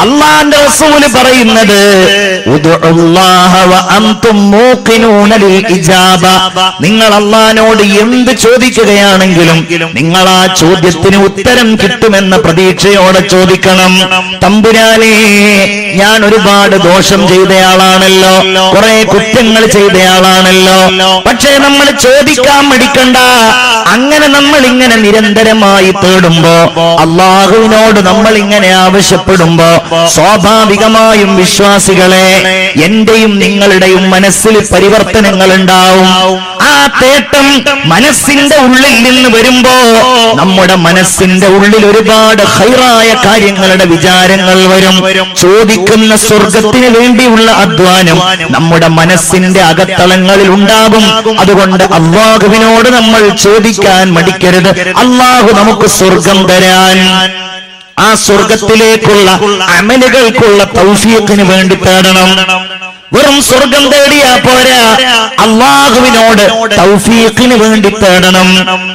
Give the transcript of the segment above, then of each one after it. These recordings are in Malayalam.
അല്ലാഹുവിന്റെ റസൂൽ പറയുന്നത് ഉദ്ഉല്ലാഹ വ അൻതും മൂഖിനൂന ലിൽ ഇജാബ. നിങ്ങൾ അല്ലാഹുവിനോട് എന്ത് ചോദിക്കുകയാണെങ്കിലും നിങ്ങൾ ആ ചോദ്യത്തിന് ഉത്തരം കിട്ടുമെന്ന പ്രതീക്ഷയോടെ ചോദിക്കണം. തമ്പുരാനേ, ഞാൻ ഒരുപാട് ദോഷം ചെയ്തയാളാണല്ലോ, കുറെ കുറ്റങ്ങൾ ചെയ്തയാളാണല്ലോ, പക്ഷേ നമ്മൾ ചോദിക്കാൻ മടിക്കണ്ട. അങ്ങനെ നമ്മൾ ഇങ്ങനെ നിരന്തരമായി തേടുമ്പോ, അല്ലാഹുവിനോട് നമ്മൾ ഇങ്ങനെ ആവശ്യപ്പെടുമ്പോ, സ്വാഭാവികമായും വിശ്വാസികളെ, എന്റെയും നിങ്ങളുടെയും മനസ്സിൽ പരിവർത്തനങ്ങൾ ഉണ്ടാവും. ആ തേട്ടം മനസ്സിന്റെ ഉള്ളിൽ നിന്ന് വരുമ്പോ നമ്മുടെ മനസ്സിന്റെ ഉള്ളിൽ ഒരുപാട് ഖൈറായ കാര്യങ്ങളുടെ വിചാരങ്ങൾ വരും. ചോദിക്കുന്ന സ്വർഗത്തിന് വേണ്ടിയുള്ള അധ്വാനം നമ്മുടെ മനസ്സിന്റെ അകത്തളങ്ങളിൽ ഉണ്ടാകും. അതുകൊണ്ട് അല്ലാഹുവിനോട് നമ്മൾ ചോദിക്കാൻ മടിക്കരുത്. അല്ലാഹു നമുക്ക് സ്വർഗം തരാൻ, ആ സ്വർഗത്തിലേക്കുള്ള അമലുകൾക്കുള്ള തൗഫീഖിന് വേണ്ടി തേടണം. വെറും സ്വർഗം തേടിയാ പോരാ, അല്ലാഹുവിനോട് തൗഫീഖിന് വേണ്ടി തേടണം.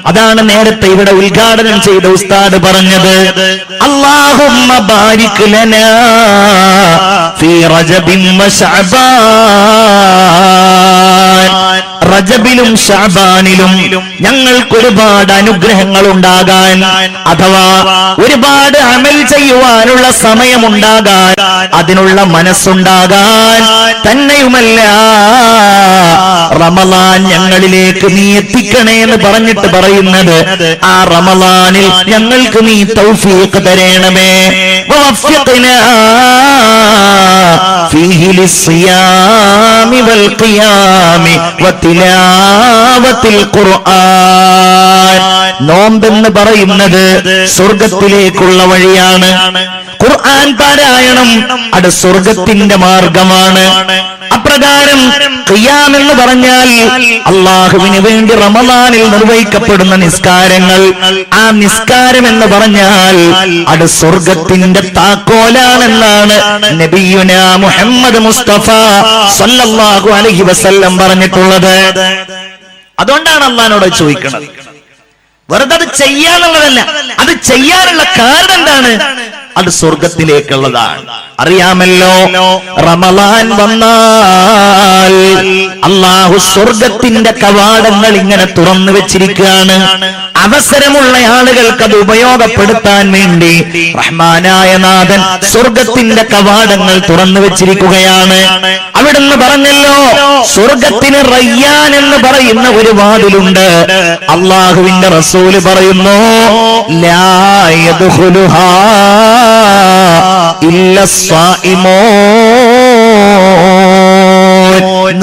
അതാണ് നേരത്തെ ഇവിടെ ഉദ്ഘാടനം ചെയ്ത ഉസ്താദ് പറഞ്ഞത്. അല്ലാഹുമ്മ ബാരിക് ലനാ ഫീ റജബിൻ വ ശഅബാൻ. റജബിലും ശഅബാനിലും ഞങ്ങൾക്ക് ഒരുപാട് അനുഗ്രഹങ്ങൾ ഉണ്ടാകാൻ, അഥവാ ഒരുപാട് അമൽ ചെയ്യുവാനുള്ള സമയമുണ്ടാകാൻ, അതിനുള്ള മനസ്സുണ്ടാകാൻ, തന്നെയുമല്ല റമളാൻ ഞങ്ങളിലേക്ക് നീ എത്തിക്കണേ എന്ന് പറഞ്ഞിട്ട് പറയുന്നത്, ആ റമളാനിൽ ഞങ്ങൾക്ക് നീ തൗഫീഖ് തരണമേ. വവഫിഖ്നാ ഫീഹി ലിസ്സിയാമി വൽ ഖിയാമി വതിലാവത്തിൽ ഖുർആൻ. നോമ്പെന്ന് പറയുന്നത് സ്വർഗത്തിലേക്കുള്ള വഴിയാണ്. ഖുർആൻ പാരായണം അത് സ്വർഗത്തിന്റെ മാർഗമാണ്. അപ്രകാരം ഖിയാം എന്ന് പറഞ്ഞാൽ അല്ലാഹുവിന് വേണ്ടി റമളാനിൽ നിർവഹിക്കപ്പെടുന്ന നിസ്കാരങ്ങൾ. ആ നിസ്കാരം എന്ന് പറഞ്ഞാൽ അത് സ്വർഗത്തിന്റെ താക്കോലാണെന്നാണ് നബിയുനാ മുഹമ്മദ് മുസ്തഫ സല്ലല്ലാഹു അലൈഹി വസല്ലം പറഞ്ഞിട്ടുള്ളത്. അതുകൊണ്ടാണ് അല്ലാഹുവിനോട് ചോദിക്കുന്നത്. വെറുതെ അത് ചെയ്യാനുള്ളതല്ല, അത് ചെയ്യാനുള്ള കാരണം എന്താണ്? അത് സ്വർഗത്തിലേക്കുള്ളതാണ്. അറിയാമല്ലോ, റമളാൻ വന്നാൽ അല്ലാഹു സ്വർഗത്തിന്റെ കവാടങ്ങൾ ഇങ്ങനെ തുറന്നു വെച്ചിരിക്കുകയാണ്. അവസരമുള്ള ആളുകൾക്ക് അത് ഉപയോഗപ്പെടുത്താൻ വേണ്ടി റഹ്മാനായ നാഥൻ സ്വർഗത്തിന്റെ കവാടങ്ങൾ തുറന്നു വെച്ചിരിക്കുകയാണ്. അവിടുന്ന് പറഞ്ഞല്ലോ, സ്വർഗത്തിന് റയ്യാൻ എന്ന് പറയുന്ന ഒരു വാതിലുണ്ട്. അല്ലാഹുവിന്റെ റസൂല് പറയുന്നു, ലാ യദ്ഖുലുഹാ ഇല്ല സ്വാഇമൂൻ.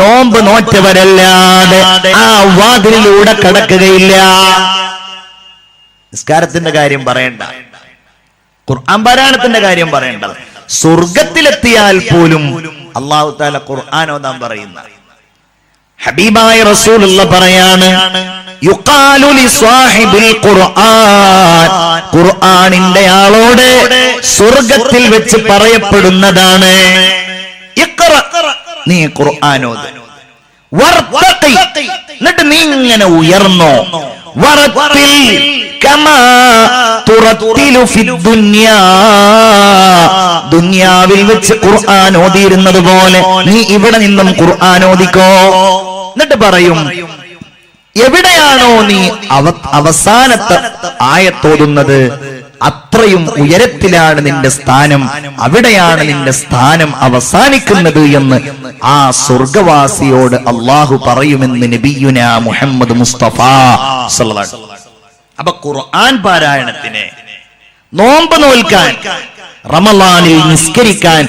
നോമ്പ് നോറ്റവരല്ലാതെ ആ വാതിലിലൂടെ കടക്കുകയില്ല. നിസ്കാരത്തിന്റെ കാര്യം പറയണ്ട, ഖുർആൻ പാരായണത്തിന്റെ കാര്യം പറയണ്ട. സ്വർഗത്തിലെത്തിയാൽ പോലും അല്ലാഹു തആല ഖുർആൻ ഓതാൻ പറയുന്ന ഹബീബായ റസൂലുള്ളാഹി പറയാണ്, യുഖാലു ലിസ്വാഹിബിൽ ഖുർആൻ. ഖുർആനിന്റെ ആളോട് സ്വർഗത്തിൽ വെച്ച് പറയപ്പെടുന്നതാണ്, ഇഖ്റ, നീ ഖുർആൻ ഓത്, വർത്തഖി, എന്നിട്ട് നീ ഇങ്ങനെ ഉയർന്നോ, വറത്തിൽ കമാ തുറത്തിലു ഫിദ്ദുനിയാ, ദുനിയാവിൽ വെച്ച് ഖുർആൻ ഓതിയിരുന്നത് പോലെ നീ ഇവിടെ നിന്നും ഖുർആൻ ഓതിക്കോ. എന്നിട്ട് പറയും, എവിടെയാണോ നീ അവസാനത്തെ ആയത്തോതുന്നത് അത്രയും ഉയരത്തിലാണ് നിന്റെ സ്ഥാനം, അവിടെയാണ് നിന്റെ സ്ഥാനം അവസാനിക്കുന്നത് എന്ന് ആ സ്വർഗവാസിയോട് അല്ലാഹു പറയുമെന്ന് നബിയുനാ മുഹമ്മദ് മുസ്തഫ സല്ലല്ലാഹു അലൈഹി വസല്ലം. അപ്പൊ ഖുർആൻ പാരായണത്തിന്, നോമ്പ് നോൽക്കാൻ, റമളാനിൽ നിസ്കരിക്കാൻ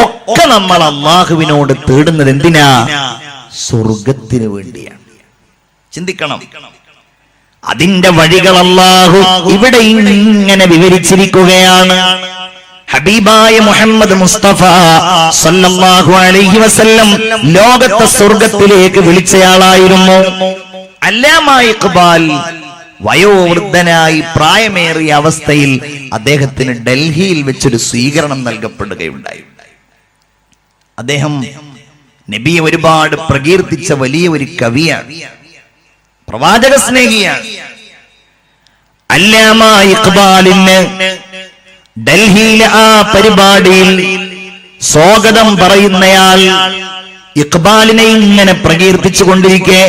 ഒക്കെ നമ്മൾ അല്ലാഹുവിനോട് തേടുന്നത് എന്തിനാ? സ്വർഗത്തിന് വേണ്ടിയാണ്. ചിന്തിക്കണം. അതിന്റെ വഴികൾ അല്ലാഹു ഇവിടെ ഇങ്ങനെ വിവരിച്ചിരിക്കുകയാണ്. ഹബീബായ മുഹമ്മദ് മുസ്തഫ സല്ലല്ലാഹു അലൈഹി വസല്ലം ലോകത്തെ സ്വർഗത്തിലേക്ക് വിളിച്ചയാളായിരുന്നു. അല്ലാമ ഇഖ്ബാൽ വയോവൃദ്ധനായി പ്രായമേറിയ അവസ്ഥയിൽ അദ്ദേഹത്തിന് ഡൽഹിയിൽ വെച്ചൊരു സ്വീകരണം നൽകപ്പെടുകയുണ്ടായി. അദ്ദേഹം നബിയെ ഒരുപാട് പ്രകീർത്തിച്ച വലിയ ഒരു കവിയാണ്, പ്രവാചക സ്നേഹിയാണ്. അല്ലാമ ഇഖ്ബാലിന് ഡൽഹിയിലെ ആ പരിപാടിയിൽ സ്വാഗതം പറയുന്നയാൾ ഇഖ്ബാലിനെ ഇങ്ങനെ പ്രകീർത്തിച്ചു കൊണ്ടിരിക്കെ,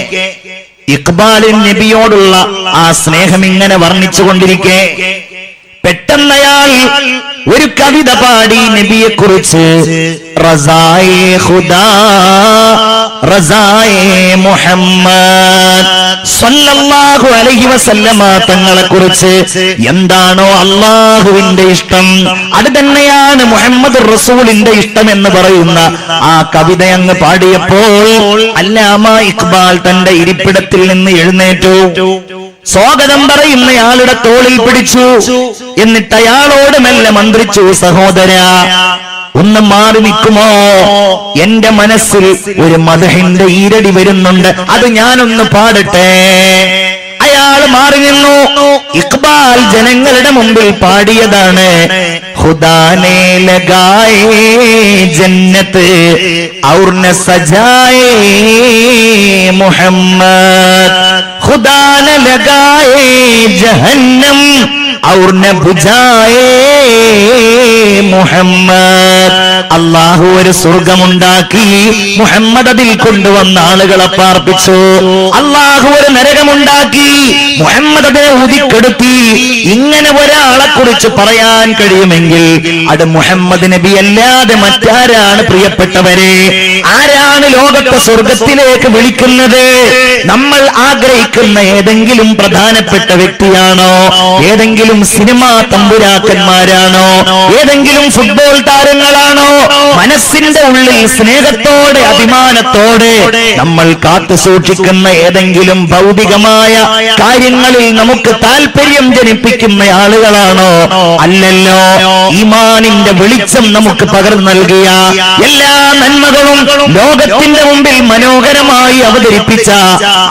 ഇഖ്ബാലിൻ നബിയോടുള്ള ആ സ്നേഹം ഇങ്ങനെ വർണ്ണിച്ചു കൊണ്ടിരിക്കെ, പെട്ടെന്നയാൾ ഒരു കവിത പാടി നബിയെ കുറിച്ച്. റസായേ ഖുദാ റസായേ മുഹമ്മദ് സല്ലല്ലാഹു അലൈഹി വസല്ലമ തങ്ങളെ കുറിച്ച് എന്താണോ അള്ളാഹുവിന്റെ ഇഷ്ടം, അത് തന്നെയാണ് മുഹമ്മദ് റസൂലിന്റെ ഇഷ്ടം എന്ന് പറയുന്ന ആ കവിത അങ്ങ് പാടിയപ്പോൾ അല്ലാമ ഇഖ്ബാൽ തന്റെ ഇരിപ്പിടത്തിൽ നിന്ന് എഴുന്നേറ്റു. സ്വാഗതം പറയുന്നയാളുടെ തോളിൽ പിടിച്ചു. എന്നിട്ട് അയാളോട് മെല്ലെ മന്ത്രിച്ചു, സഹോദരാ, ഒന്ന് മാറി നിൽക്കുമോ? എന്റെ മനസ്സിൽ ഒരു മദ്ഹിന്റെ ഈരടി വരുന്നുണ്ട്, അത് ഞാനൊന്ന് പാടട്ടെ. അയാൾ മാറി നിന്നു. ഇഖ്ബാൽ ജനങ്ങളുടെ മുമ്പിൽ പാടിയതാണ്, ഖുദാനെ ലഗായേ ജന്നത്ത് ഔർ ന സജായേ മുഹമ്മദ്, ഖുദാ ന ലഗായേ ജഹന്നം ഔർ ന ബുജായേ മുഹമ്മദ്. അല്ലാഹു ഒരു സ്വർഗമുണ്ടാക്കി, മുഹമ്മദ് അതിൽ കൊണ്ടുവന്ന ആളുകളെ പാർപ്പിച്ചു. അല്ലാഹു ഒരു നരകമുണ്ടാക്കി, മുഹമ്മദ് അതിനെ ഊതിക്കെടുത്തി. ഇങ്ങനെ ഒരാളെ കുറിച്ച് പറയാൻ കഴിയുമെങ്കിൽ അത് മുഹമ്മദ് നബി അല്ലാതെ മറ്റാരാണ്? പ്രിയപ്പെട്ടവരെ, ആരാണ് ലോകത്തെ സ്വർഗത്തിലേക്ക് വിളിക്കുന്നത്? നമ്മൾ ആഗ്രഹിക്കുന്ന ഏതെങ്കിലും പ്രധാനപ്പെട്ട വ്യക്തിയാണോ? ഏതെങ്കിലും സിനിമാ തമ്പുരാക്കന്മാരാണോ? ഏതെങ്കിലും ഫുട്ബോൾ താരങ്ങളാണോ? മനസ്സിന്റെ ഉള്ളിൽ സ്നേഹത്തോടെ അഭിമാനത്തോടെ നമ്മൾ കാത്തു സൂക്ഷിക്കുന്ന ഏതെങ്കിലും ഭൗതികമായ കാര്യങ്ങളിൽ നമുക്ക് താല്പര്യം ജനിപ്പിക്കുന്ന ആളുകളാണോ? അല്ലല്ലോ. ഈമാനിന്റെ വെളിച്ചം നമുക്ക് പകർന്നു നൽകിയ എല്ലാ നന്മകളും ലോകത്തിന്റെ മുമ്പിൽ മനോഹരമായി അവതരിപ്പിച്ച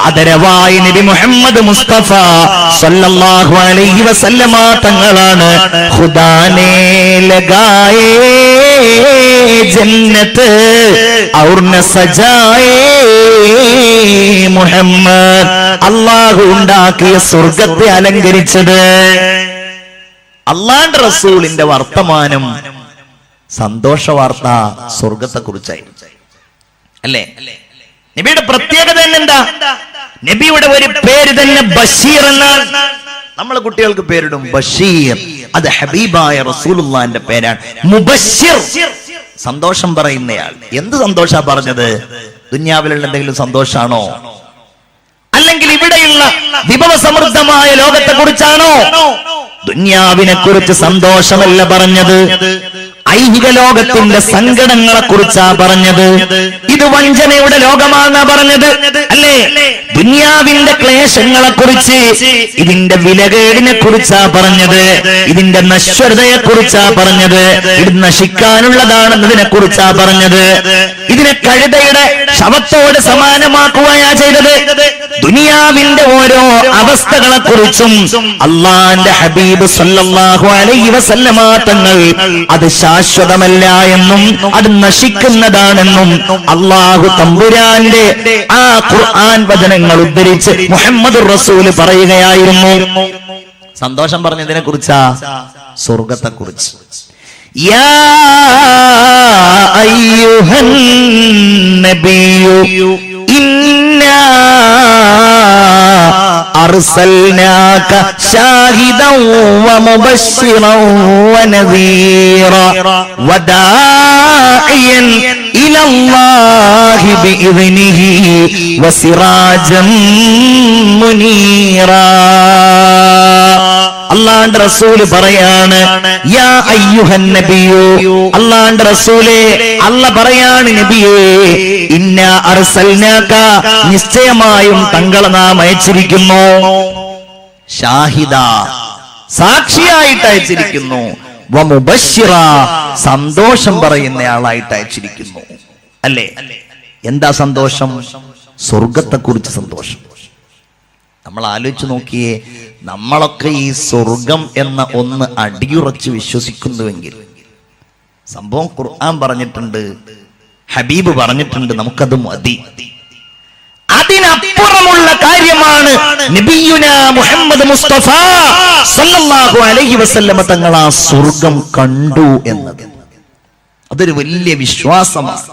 ആദരവായ നബി മുഹമ്മദ് മുസ്തഫ സല്ലല്ലാഹു അലൈഹി വസല്ലമ തങ്ങളാണ് ഖുദാനെ ലഗായേ ജന്നത്ത് ഔർ ന സജായേ മുഹമ്മദ്. അല്ലാഹു ഉണ്ടാക്കിയ സ്വർഗത്തെ അലങ്കരിച്ചത്. അല്ലാഹുവിന്റെ റസൂലിന്റെ വർത്തമാനം സന്തോഷ വാർത്ത സ്വർഗത്തെ കുറിച്ചായി അല്ലേ? നബിയുടെ പ്രത്യേകത തന്നെ എന്താ? നബിയുടെ ഒരു പേര് തന്നെ ബഷീർ എന്നാണ്. നമ്മളെ കുട്ടികൾക്ക് പേരിടും ബഷീർ, അത് ഹബീബായ റസൂലുള്ളാഹിന്റെ പേരാണ്. മുബശ്ശിർ, സന്തോഷം പറയുന്നയാൾ. എന്ത് സന്തോഷാ പറഞ്ഞത്? ദുനിയാവിലുള്ള എന്തെങ്കിലും സന്തോഷാണോ? അല്ലെങ്കിൽ ഇവിടെയുള്ള വിഭവസമൃദ്ധമായ ലോകത്തെ കുറിച്ചാണോ? ദുനിയാവിനെ കുറിച്ച് സന്തോഷമല്ല പറഞ്ഞത്, ഐഹിക ലോകത്തിന്റെ സങ്കടങ്ങളെ കുറിച്ചാ പറഞ്ഞത്. ഇത് വഞ്ചനയുടെ ലോകമാണെന്നാ പറഞ്ഞത് അല്ലേ? ദുനിയാവിന്റെ ക്ലേശങ്ങളെ കുറിച്ച്, ഇതിന്റെ വിലകേടിനെ കുറിച്ചാ പറഞ്ഞത്, ഇതിന്റെ നശ്വരതയെ കുറിച്ചാ പറഞ്ഞത്, ഇത് നശിക്കാനുള്ളതാണെന്നതിനെ കുറിച്ചാ പറഞ്ഞത്. ഇതിനെ കഴുതയുടെ ശവത്തോട് സമാനമാക്കുകയാ ചെയ്തത്. ദുനിയാവിന്റെ ഓരോ അവസ്ഥകളെ കുറിച്ചും അള്ളാന്റെ ഹബീബ് സല്ലല്ലാഹു അലൈഹി വസല്ലമ തങ്ങൾ അത് ശാശ്വതമല്ല എന്നും അത് നശിക്കുന്നതാണെന്നും അള്ളാഹു തമ്പുരാന്റെ ആ ഖുർആൻ വചനങ്ങൾ ഉദ്ധരിച്ച് മുഹമ്മദ് റസൂല് പറയുകയായിരുന്നു. സന്തോഷം പറഞ്ഞതിനെ കുറിച്ചാ, സ്വർഗത്തെ കുറിച്ച്. യാ അയ്യുഹൻ നബിയു ഇന്നാ അർസൽനാക ഷാഹിദൻ വമുബശ്ശിറൻ വനദീറാ വദാഇയൻ ഇലല്ലാഹി ബിഇദ്നിഹി വസിറാജൻ മുനീറാ. അല്ലാഹുവിന്റെ റസൂല് പറയാണ്, യാ അയ്യുഹൻ നബിയു, അല്ലാഹുവിന്റെ റസൂലേ, അല്ലാഹ് പറയാണ് നബിയേ, ഇന്നാ അർസൽനാക, നിശ്ചയമായും തങ്ങളെ നാം അയച്ചിരിക്കുന്നു, ഷാഹിദ, സാക്ഷിയായിട്ട് അയച്ചിരിക്കുന്നു, വമുബശ്ശിറ, സന്തോഷം പറയുന്നയാളായിട്ട് അയച്ചിരിക്കുന്നു. അല്ലേ? എന്താ സന്തോഷം? സ്വർഗത്തെ കുറിച്ച് സന്തോഷം. നമ്മൾ ആലോചിച്ച് നോക്കിയേ, നമ്മളൊക്കെ ഈ സ്വർഗം എന്ന ഒന്ന് അടിയുറച്ച് വിശ്വസിക്കുന്നുവെങ്കിൽ, സംഭവം ഖുർആൻ പറഞ്ഞിട്ടുണ്ട്, ഹബീബ് പറഞ്ഞിട്ടുണ്ട്, നമുക്കത് മതി. അതിനപ്പുറം ഗൗരവമുള്ള കാര്യമാണ് നബിയുനാ മുഹമ്മദ് മുസ്തഫ സല്ലല്ലാഹു അലൈഹി വസല്ലമ തങ്ങൾ ആ സ്വർഗം കണ്ടു എന്നത്. അതൊരു വലിയ വിശ്വാസമാണ്.